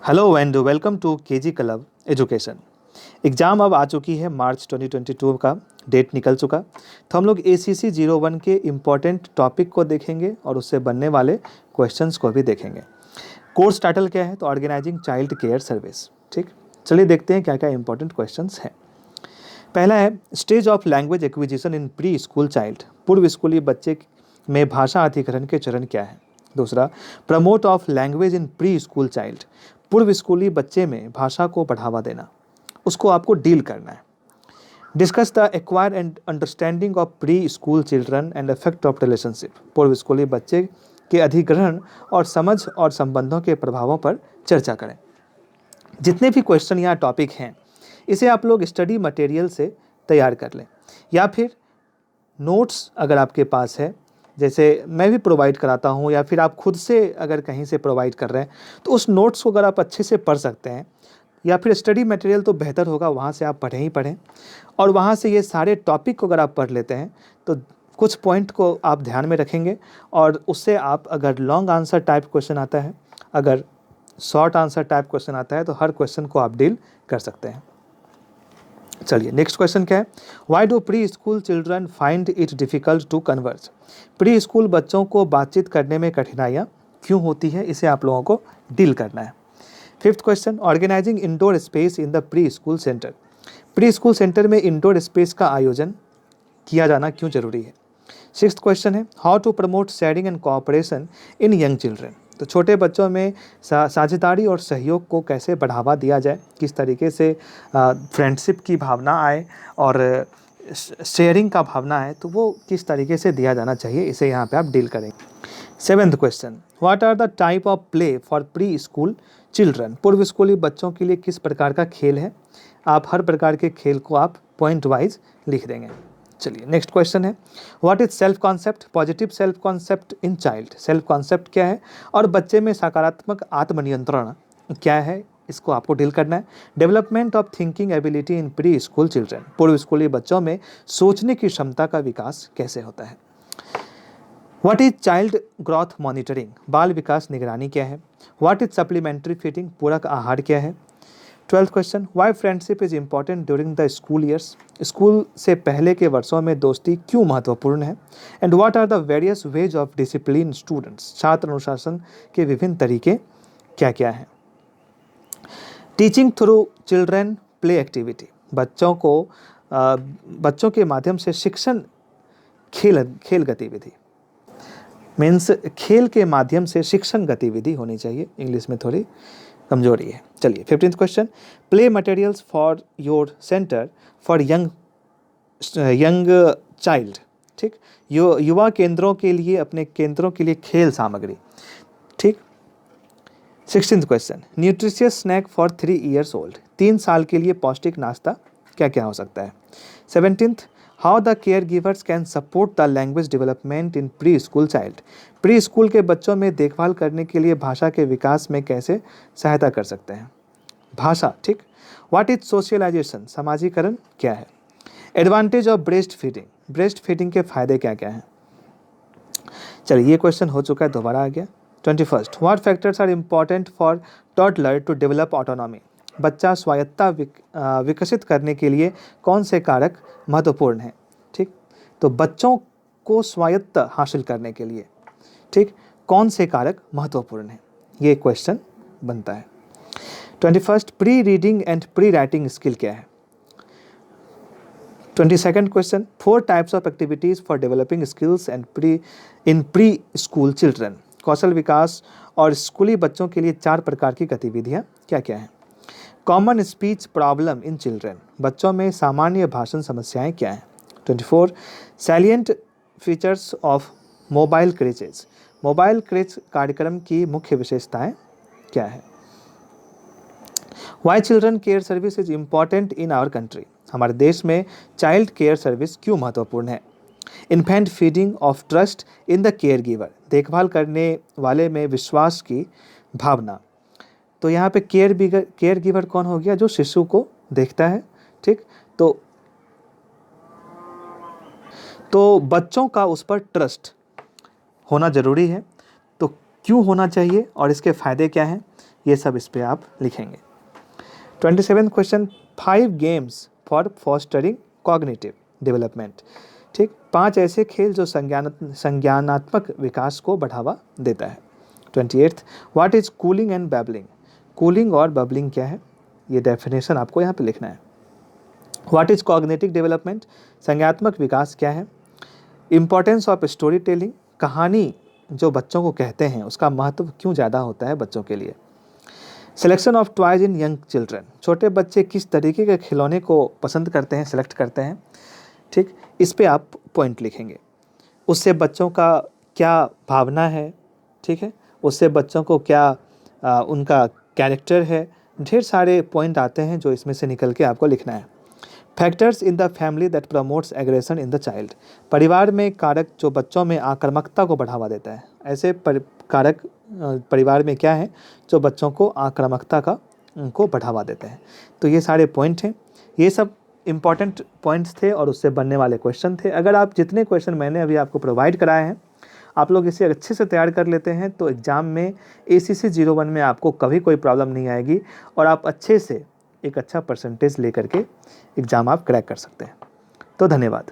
Hello and welcome to KG club education. Exam अब आ चुकी है, मार्च 2022 का डेट निकल चुका। तो हम लोग ACC 01 के इम्पॉर्टेंट टॉपिक को देखेंगे और उससे बनने वाले क्वेश्चंस को भी देखेंगे। कोर्स टाइटल क्या है? तो ऑर्गेनाइजिंग चाइल्ड केयर सर्विस। ठीक, चलिए देखते हैं क्या क्या इंपॉर्टेंट क्वेश्चंस हैं। पहला है stage of language acquisition in pre school child. पूर्व स्कूली बच्चे में भाषा अधिग्रहण के चरण क्या है? दूसरा, promote of language in pre school child. पूर्व स्कूली बच्चे में भाषा को बढ़ावा देना, उसको आपको डील करना है। Discuss the acquire and understanding of pre school children and effect of relationship. पूर्व स्कूली बच्चे के अधिग्रहण और समझ और संबंधों के प्रभावों पर चर्चा करें। जितने भी क्वेश्चन या टॉपिक हैं, इसे आप लोग स्टडी मटेरियल से तैयार कर लें, या फिर नोट्स अगर आपके पास है, जैसे मैं भी प्रोवाइड कराता हूँ, या फिर आप खुद से अगर कहीं से प्रोवाइड कर रहे हैं तो उस नोट्स को अगर आप अच्छे से पढ़ सकते हैं, या फिर स्टडी मटेरियल तो बेहतर होगा, वहाँ से आप पढ़ें ही पढ़ें। और वहाँ से ये सारे टॉपिक को अगर आप पढ़ लेते हैं तो कुछ पॉइंट को आप ध्यान में रखेंगे, और उससे आप अगर लॉन्ग आंसर टाइप क्वेश्चन आता है, अगर शॉर्ट आंसर टाइप क्वेश्चन आता है, तो हर क्वेश्चन को आप डील कर सकते हैं। चलिए नेक्स्ट क्वेश्चन क्या है? Why do pre school children find it difficult to converse. Preschool बच्चों को बातचीत करने में कठिनाइयाँ क्यों होती है, इसे आप लोगों को डील करना है। Fifth question, organizing indoor space in the preschool centre. Preschool centre में इंडोर स्पेस का आयोजन किया जाना क्यों जरूरी है? सिक्स्थ क्वेश्चन है, how to promote sharing and cooperation in young children. तो छोटे बच्चों में साझेदारी और सहयोग को कैसे बढ़ावा दिया जाए, किस तरीके से फ्रेंडशिप की भावना आए और शेयरिंग का भावना आए, तो वो किस तरीके से दिया जाना चाहिए, इसे यहाँ पे आप डील करेंगे। Seventh question, what are the type of play for pre school children. पूर्व स्कूली बच्चों के लिए किस प्रकार का खेल है? आप हर प्रकार के खेल को आप पॉइंट वाइज लिख देंगे। चलिए नेक्स्ट क्वेश्चन है, what is self concept, positive self concept in child. Self concept क्या है और बच्चे में सकारात्मक आत्मनियंत्रण क्या है, इसको आपको डील करना है। Development of thinking ability in pre school children. पूर्व स्कूली बच्चों में सोचने की क्षमता का विकास कैसे होता है। What is child growth monitoring, बाल विकास निगरानी क्या है। व्हाट इज सप्लीमेंट्री फीडिंग, पूरक आहार क्या है। Twelfth question, why friendship is important during the school years. School से पहले के वर्षों में दोस्ती क्यों महत्वपूर्ण है। And what are the various ways of discipline students. छात्र अनुशासन के विभिन्न तरीके क्या क्या हैं। Teaching through children play activity, बच्चों के माध्यम से शिक्षण खेल गतिविधि, मीन्स खेल के माध्यम से शिक्षण गतिविधि होनी चाहिए। इंग्लिश में थोड़ी कमजोरी है। चलिए 15th question, play materials for your centre for young child. ठीक, युवा केंद्रों के लिए, अपने केंद्रों के लिए खेल सामग्री। ठीक। 16th question, nutritious snack for 3 years old. 3 साल के लिए पौष्टिक नाश्ता क्या क्या हो सकता है। 17th, how the care givers can support the language development in pre school child. Pre school के बच्चों में देखभाल करने के लिए भाषा के विकास में कैसे सहायता कर सकते हैं। भाषा। ठीक। व्हाट इज सोशलाइजेशन, समाजीकरण क्या है। Advantage of breast feeding, breast feeding के फायदे क्या क्या हैं। चलिए ये क्वेश्चन हो चुका है, दोबारा आ गया। 21st, what factors are important for toddler to develop autonomy. बच्चा स्वायत्तता विकसित करने के लिए कौन से कारक महत्वपूर्ण हैं। ठीक, तो बच्चों को स्वायत्त हासिल करने के लिए, ठीक, कौन से कारक महत्वपूर्ण हैं, ये क्वेश्चन बनता है। 21st, pre reading and pre writing skill क्या है। 22nd question, 4 types of activities for developing skills and pre school children. कौशल विकास और स्कूली बच्चों के लिए 4 प्रकार की गतिविधियाँ क्या क्या हैं। Common speech problem in children, बच्चों में सामान्य भाषण समस्याएं क्या हैं। 24, salient features of mobile creches, mobile creche कार्यक्रम की मुख्य विशेषताएं क्या है। Why children care service is important in our country, हमारे देश में चाइल्ड केयर सर्विस क्यों महत्वपूर्ण है। Infant feeding of trust in the care giver, देखभाल करने वाले में विश्वास की भावना। तो यहाँ पे केयर गिवर कौन हो गया, जो शिशु को देखता है। ठीक, तो बच्चों का उस पर ट्रस्ट होना ज़रूरी है। तो क्यों होना चाहिए और इसके फ़ायदे क्या हैं, ये सब इस पे आप लिखेंगे। 27 question, 5 games for fostering cognitive development. ठीक, 5 ऐसे खेल जो संज्ञानात्मक विकास को बढ़ावा देता है। 28th, what is cooling and bubbling. Cooling और बबलिंग क्या है, ये डेफिनेशन आपको यहाँ पे लिखना है। व्हाट इज कॉग्निटिव डेवलपमेंट, संज्ञानात्मक विकास क्या है। इम्पॉर्टेंस ऑफ स्टोरी टेलिंग, कहानी जो बच्चों को कहते हैं उसका महत्व क्यों ज़्यादा होता है बच्चों के लिए। Selection of toys in young children, छोटे बच्चे किस तरीके के खिलौने को पसंद करते हैं, सेलेक्ट करते हैं। ठीक, इस पे आप पॉइंट लिखेंगे। उससे बच्चों का क्या भावना है, ठीक है, उससे बच्चों को क्या उनका कैरेक्टर है। ढेर सारे पॉइंट आते हैं जो इसमें से निकल के आपको लिखना है। Factors in the family that promotes aggression in the child, परिवार में कारक जो बच्चों में आक्रामकता को बढ़ावा देता है। ऐसे कारक परिवार में क्या है जो बच्चों को आक्रामकता को बढ़ावा देते हैं। तो ये सारे पॉइंट हैं, ये सब इम्पॉर्टेंट पॉइंट्स थे और उससे बनने वाले क्वेश्चन थे। अगर आप जितने क्वेश्चन मैंने अभी आपको प्रोवाइड कराए हैं आप लोग इसे अच्छे से तैयार कर लेते हैं तो एग्ज़ाम में ACC 01 में आपको कभी कोई प्रॉब्लम नहीं आएगी और आप अच्छे से एक अच्छा परसेंटेज लेकर के एग्ज़ाम आप क्रैक कर सकते हैं। तो धन्यवाद।